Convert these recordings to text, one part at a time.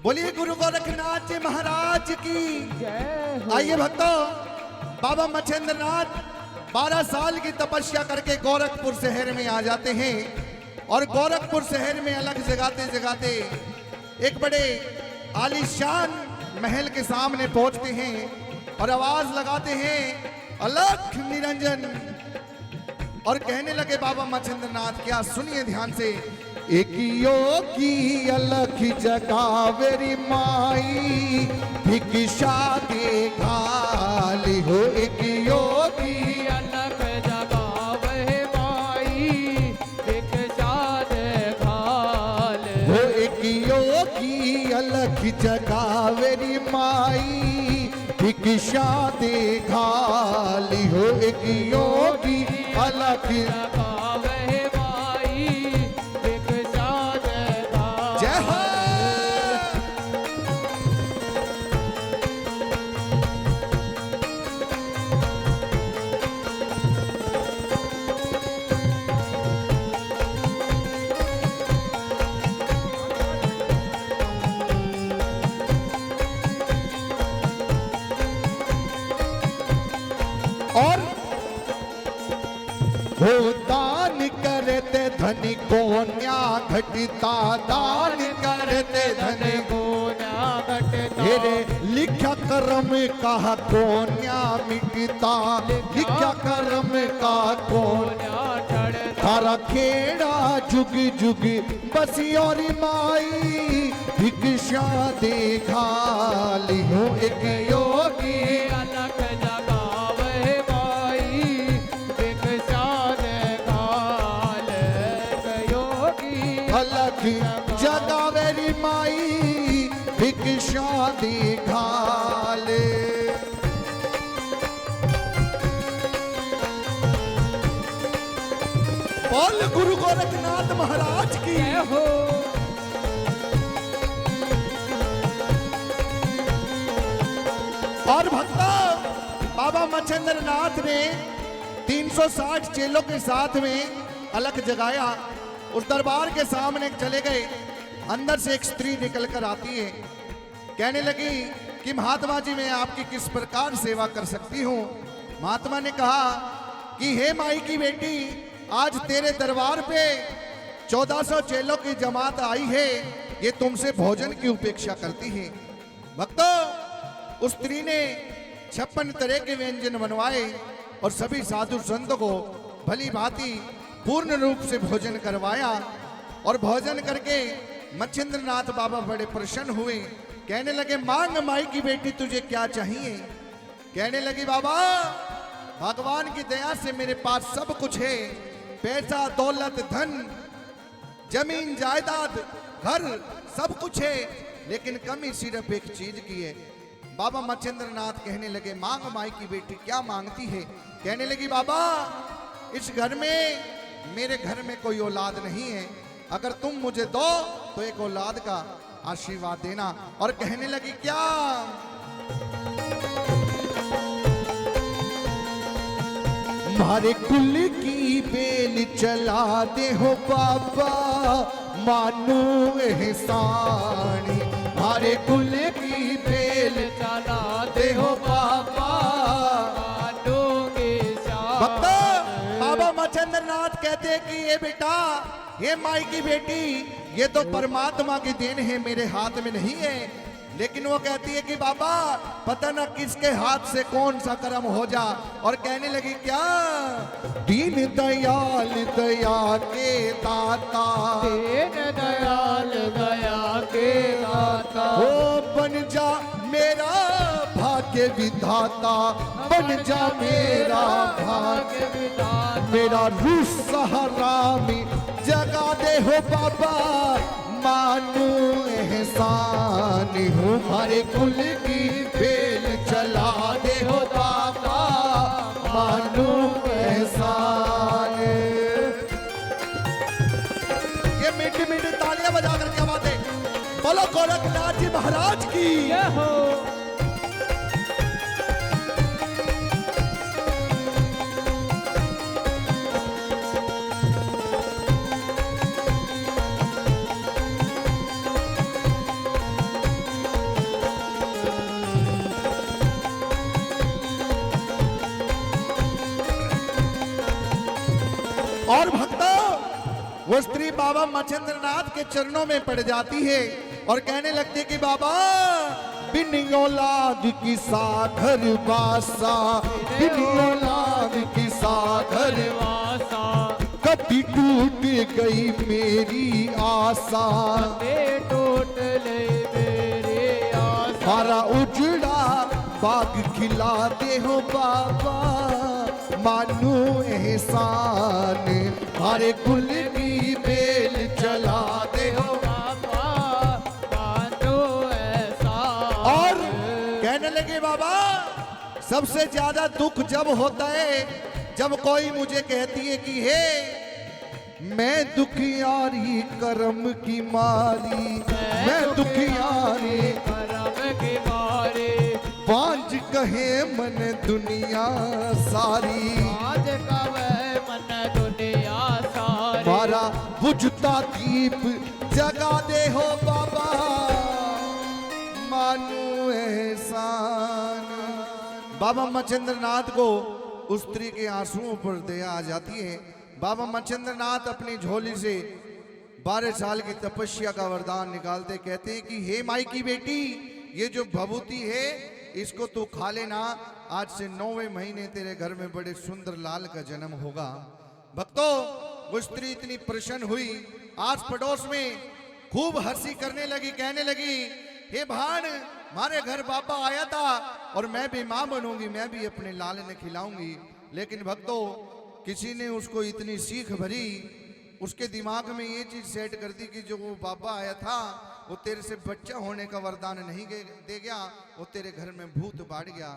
बोलिए गुरु गोरखनाथ जी महाराज की जय हो। आइए भक्तों, बाबा मच्छिंद्र नाथ 12 साल की तपस्या करके गोरखपुर शहर में आ जाते हैं और गोरखपुर शहर में अलग जगाते जगाते एक बड़े आलीशान महल के सामने पहुंचते हैं और आवाज लगाते हैं अलख निरंजन और कहने लगे बाबा मच्छिंद्र नाथ, क्या सुनिए ध्यान से। एक योगी अलख जगावेरी माई भिक्षा के खाली हो। एक योगी अलख जगावे माई भिक्षा दे खाल हो। एक योगी अलख जगावेरी माई भिक्षा दे खाली हो। एक योगी अलख जगावे माई भिक्षा दे खाल। जय हो। और हो दान करते धनी को न्या घटिता, दान करते धनी को गोना घटता हेरे लिखा कर्म कहा को न्या मिटता, लिखा कर्म का कौन गोना चढ़ता थारा खेड़ा जुग जुग बसी और माई भिक्षा दे खाली हो। एक योगी अलख जगावे माई भिक्षा दे खाल। योगी अलख जगावेरी माई भिक्षा दे खाले। बोल गुरु गोरखनाथ महाराज की जय हो। और भक्तों, बाबा मच्छिंद्र नाथ ने 360 चेलों के साथ में अलख जगाया। उस दरबार के सामने चले गए। अंदर से एक स्त्री निकल कर आती है, कहने लगी कि महात्मा जी मैं आपकी किस प्रकार सेवा कर सकती हूँ। महात्मा ने कहा कि हे माई की बेटी, आज तेरे दरबार पे 1400 चेलों की जमात आई है, ये तुमसे भोजन की उपेक्षा करती है। भक्तों, उस स्त्री ने 56 तरह के व्यंजन बनवाए और सभी साधु संतों को भली भांति पूर्ण रूप से भोजन करवाया। और भोजन करके मच्छिंद्र नाथ बाबा बड़े प्रसन्न हुए, कहने लगे मांग माई की बेटी तुझे क्या चाहिए। कहने लगी बाबा भगवान की दया से मेरे पास सब कुछ है, पैसा दौलत धन जमीन जायदाद घर सब कुछ है, लेकिन कमी सिर्फ एक चीज की है। बाबा मच्छिंद्र नाथ कहने लगे मांग माई की बेटी क्या मांगती है। कहने लगी बाबा इस घर में मेरे घर में कोई औलाद नहीं है, अगर तुम मुझे दो तो एक औलाद का आशीर्वाद देना। और कहने लगी क्या, मारे कुल की बेल चला दे हो बाबा मानू एहसानी। मारे कुल की बेल चला दे हो बाबा। मानोगे भक्तों, बाबा मच्छिंद्र नाथ कहते हैं कि ये बेटा, ये माई की बेटी, ये तो परमात्मा की देन है, मेरे हाथ में नहीं है। लेकिन वो कहती है कि बाबा पता ना किसके हाथ से कौन सा कर्म हो जा। और कहने लगी क्या, दीन दयाल दया के दाता, दीन दयाल दया के दाता, हो बन जा मेरा भाग्य विधाता, बन जा मेरा भाग्य भाग्य विधाता, मेरा रूह सहारा में जगा दे हो बाबा मानू एहसान हूँ। हमारे कुल की बेल चला दे हो बाबा मानू एहसान। ये मीठी मीठी तालियां बजा करके आवाज़ें बोलो गोरखनाथ जी महाराज की। जय हो। और भक्तों वो स्त्री बाबा मच्छिंद्र नाथ के चरणों में पड़ जाती है और कहने लगती है कि बाबा बिन औलाद की सागर वासा, बिन औलाद की सागर वासा, कभी टूट गई मेरी आशा, टूट ले मेरे आशा। हमारा उजड़ा बाग खिला दे हो बाबा, मानू एहसान, हरे गुल की बेल चला दे हो। बाबा मानो ऐसा। और कहने लगे बाबा सबसे ज्यादा दुख जब होता है जब कोई मुझे कहती है कि हे मैं दुखियारी करम की मारी, मैं दुखियारी करम के मारे, पांच कहे मन दुनिया सारी, आज का वह मन दुनिया सारी। मारा बुझता दीप जगा दे हो बाबा, मानू एहसान। बाबा मच्छिंद्र नाथ को उस स्त्री के आंसुओं पर दया आ जाती है। बाबा मच्छिंद्र नाथ अपनी झोली से 12 साल की तपस्या का वरदान निकालते कहते हैं कि हे माई की बेटी, ये जो भभूति है इसको तू खा लेना, आज से 9वें महीने तेरे घर में बड़े सुंदर लाल का जन्म होगा। भक्तों वो स्त्री इतनी प्रसन्न हुई, आस पड़ोस में खूब हंसी करने लगी, कहने लगी हे भाण हमारे घर बाबा आया था और मैं भी मां बनूंगी, मैं भी अपने लाल ने खिलाऊंगी। लेकिन भक्तों किसी ने उसको इतनी सीख भरी, उसके दिमाग में ये चीज सेट कर दी कि जो वो बाबा आया था वो तेरे से बच्चा होने का वरदान नहीं दे गया, वो तेरे घर में भूत बाढ़ गया।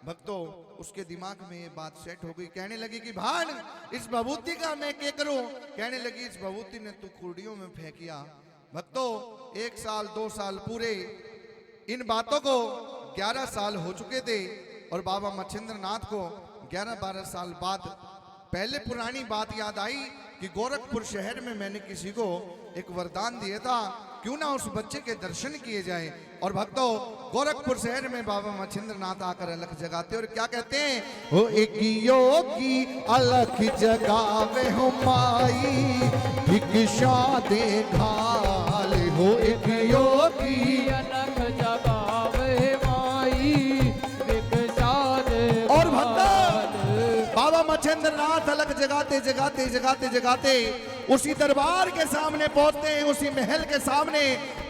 भक्तों उसके दिमाग में ये बात सेट हो गई, कहने लगी कि भान इस भभूति का मैं क्या करूं। कहने लगी इस भभूति ने तू कुर्डियों में फेंकिया। भक्तों 1 साल 2 साल पूरे इन बातों को 11 साल हो चुके थे और बाबा मच्छिंद्र नाथ को 11-12 साल बाद पहले पुरानी बात याद आई कि गोरखपुर शहर में मैंने किसी को एक वरदान दिया था, क्यों ना उस बच्चे के दर्शन किए जाएं। और भक्तों गोरखपुर शहर में बाबा मच्छिंद्र नाथ आकर अलख जगाते और क्या कहते हैं, हो एक योगी अलख जगावे हो माई, भिक्षा दे घाल हो एक योगी अलख जगावे माई, भिक्षा दे। और भक्तों बाबा मच्छिंद्र नाथ अलग जगाते जगाते जगाते जगाते उसी दरबार के सामने पहुंचते हैं, उसी महल के सामने,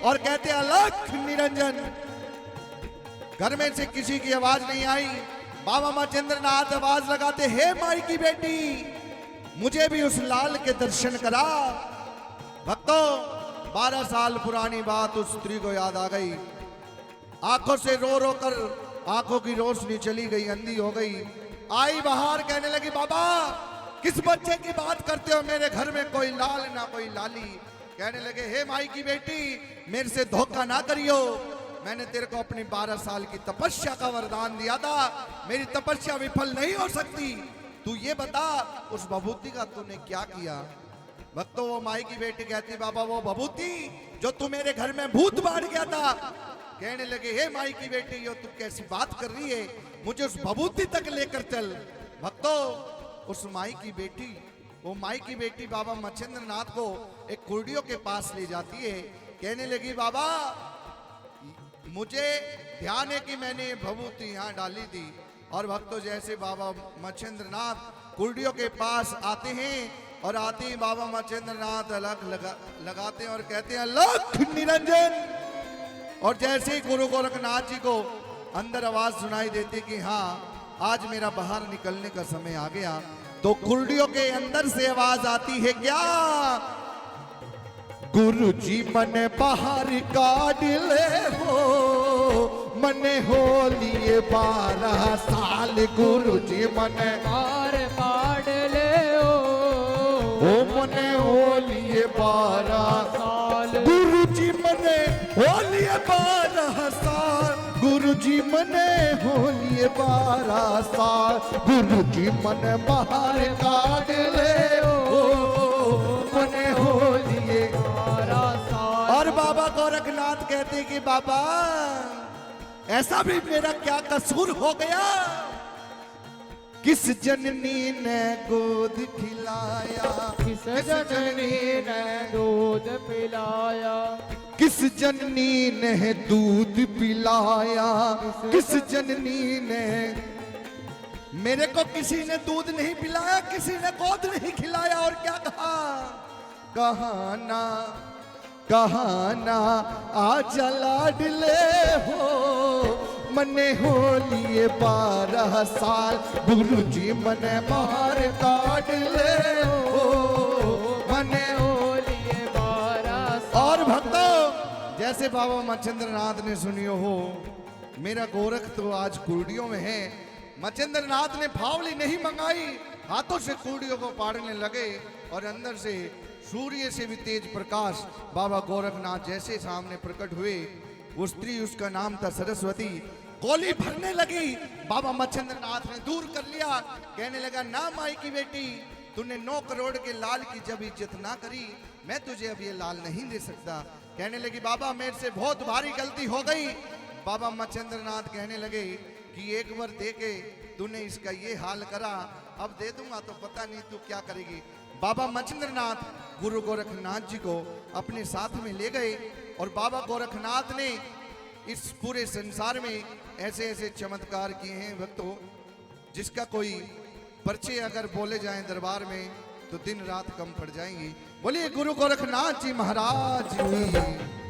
और कहते हैं अलख निरंजन। घर में से किसी की आवाज नहीं आई। बाबा मच्छिंद्र नाथ आवाज लगाते, हे माई की बेटी मुझे भी उस लाल के दर्शन करा। भक्तों 12 साल पुरानी बात उस स्त्री को याद आ गई, आंखों से रो रो कर आंखों की रोशनी चली गई, अंधी हो गई। आई बाहर कहने लगी बाबा किस बच्चे की बात करते हो, मेरे घर में कोई लाल ना कोई लाली। कहने लगे हे माई की बेटी मेरे से धोखा ना करियो, मैंने तेरे को अपनी 12 साल की तपस्या का वरदान दिया था, मेरी तपस्या विफल नहीं हो सकती। तू ये बता उस भभूति का तूने क्या किया। भक्तों वो माई की बेटी कहती बाबा वो भभूति जो तू मेरे घर में भूत बांट गया था। कहने लगे हे माई की बेटी यो तू कैसी बात कर रही है, मुझे उस भभूति तक लेकर चल। भक्तों उस माई की बेटी, वो माई की बेटी बाबा मच्छिंद्र नाथ को एक कुर्डियों के पास ले जाती है। कहने लगी बाबा मुझे ध्यान है कि मैंने ये भभूति यहाँ डाली थी। और भक्तों जैसे बाबा मच्छिंद्र नाथ कुर्डियों के पास आते हैं और आते ही बाबा मच्छिंद्र नाथ अलग लगाते हैं और कहते हैं अलख निरंजन। और जैसे ही गुरु गोरखनाथ जी को अंदर आवाज सुनाई देती कि हाँ आज मेरा बाहर निकलने का समय आ गया, तो कुर्डियों के अंदर से आवाज आती है क्या, गुरु जी मन बाहर काट ले हो, मन हो लिए 12 साल, गुरु जी मन बाहर काट ले ओ मन हो लिए 12 साल, गुरु जी मने हो लिए 12 साल, गुरु जी मने हो लिए 12 साल, गुरु जी मन बाहर काट ले ओ मने हो लिए 12 साल। और बाबा गोरखनाथ कहते कि बाबा ऐसा भी मेरा क्या कसूर हो गया किस जननी ने गोद खिलाया, किस जननी ने दूध पिलाया, किस जननी ने दूध पिलाया, किस जननी ने, मेरे को किसी ने दूध नहीं पिलाया, किसी ने गोद नहीं खिलाया, और क्या कहा, कहाना कहाना आज लाडले हो, मने हो लिए 12 साल, गुरुजी मने मार काट ले हो, मने हो लिए 12 साल। और भक्तों, जैसे बाबा मच्छिंद्र नाथ ने सुनियो हो, मेरा गोरख तो आज कुर्डियों में है। मच्छिंद्र नाथ ने फावली नहीं मंगाई, हाथों से कुर्डियों को पाड़ने लगे, और अंदर से सूर्य से भी तेज प्रकाश बाबा गोरखनाथ जैसे सामने प्रकट हुए। वो स्त्री, उसका नाम था सरस्वती, गोली भरने लगी। बाबा मच्छिंद्र नाथ ने दूर कर लिया, कहने लगा, ना माई की बेटी, तूने 9 करोड़ के लाल की जब इज्जत ना करी, मैं तुझे अब ये लाल नहीं दे सकता। कहने लगी, बाबा मेरे से बहुत भारी गलती हो गई। बाबा मच्छिंद्र नाथ कहने लगे कि एक बार दे के तूने इसका ये हाल करा, अब दे दूंगा तो पता नहीं तू क्या करेगी। बाबा मच्छिंद्र नाथ गुरु गोरखनाथ जी को अपने साथ में ले गए, और बाबा गोरखनाथ ने इस पूरे संसार में ऐसे ऐसे चमत्कार किए हैं भक्तों, जिसका कोई पर्चे अगर बोले जाएं दरबार में तो दिन रात कम पड़ जाएंगी। बोलिए गुरु गोरखनाथ जी महाराज की।